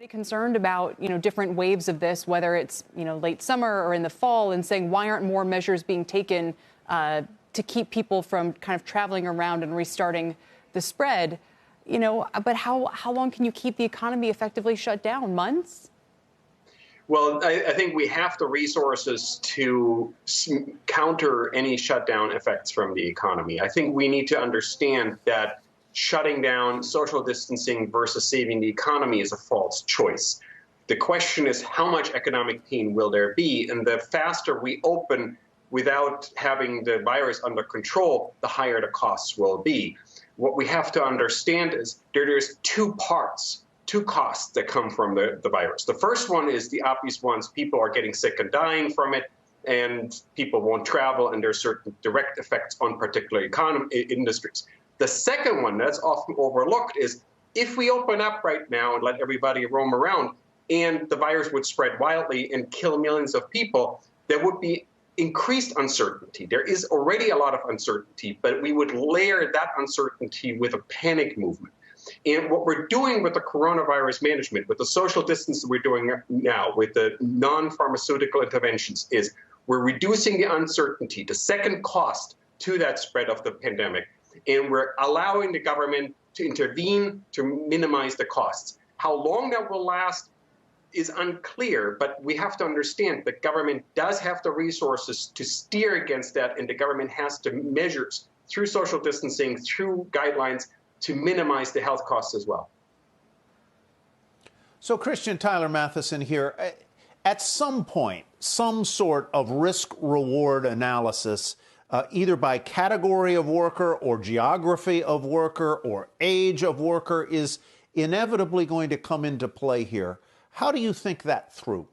Concerned about, different waves of this, whether it's, late summer or in the fall, and saying why aren't more measures being taken to keep people from kind of traveling around and restarting the spread, but how long can you keep the economy effectively shut down? Months? Well, I think we have the resources to counter any shutdown effects from the economy. I think we need to understand that shutting down, social distancing versus saving the economy is a false choice. The question is, how much economic pain will there be? And the faster we open without having the virus under control, the higher the costs will be. What we have to understand is there's two costs that come from the virus. The first one is the obvious ones. People are getting sick and dying from it, and people won't travel, and there's certain direct effects on particular industries. The second one that's often overlooked is if we open up right now and let everybody roam around and the virus would spread wildly and kill millions of people, there would be increased uncertainty. There is already a lot of uncertainty, but we would layer that uncertainty with a panic movement. And what we're doing with the coronavirus management, with the social distance that we're doing now, with the non-pharmaceutical interventions, is we're reducing the uncertainty, the second cost to that spread of the pandemic. And we're allowing the government to intervene to minimize the costs. How long that will last is unclear, but we have to understand that government does have the resources to steer against that, and the government has the measures through social distancing, through guidelines, to minimize the health costs as well. So, Christian, Tyler Matheson here. At some point, some sort of risk-reward analysis, either by category of worker or geography of worker or age of worker, is inevitably going to come into play here. How do you think that through?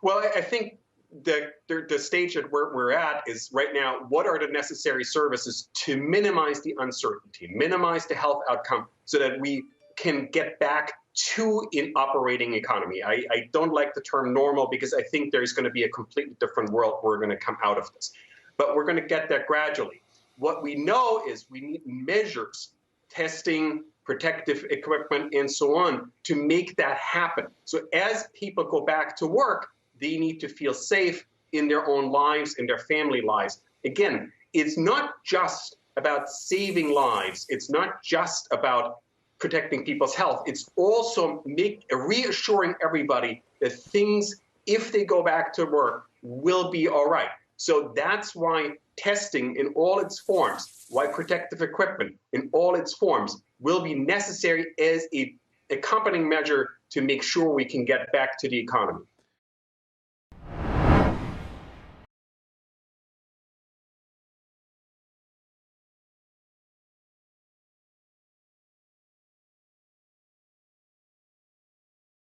Well, I think the stage that we're at is right now, what are the necessary services to minimize the uncertainty, minimize the health outcome so that we can get back to an operating economy. I don't like the term normal because I think there's going to be a completely different world where we're going to come out of this. But we're going to get there gradually. What we know is we need measures, testing, protective equipment, and so on, to make that happen. So as people go back to work, they need to feel safe in their own lives, in their family lives. Again, it's not just about saving lives. It's not just about protecting people's health. It's also reassuring everybody that things, if they go back to work, will be all right. So that's why testing in all its forms, why protective equipment in all its forms will be necessary as an accompanying measure to make sure we can get back to the economy.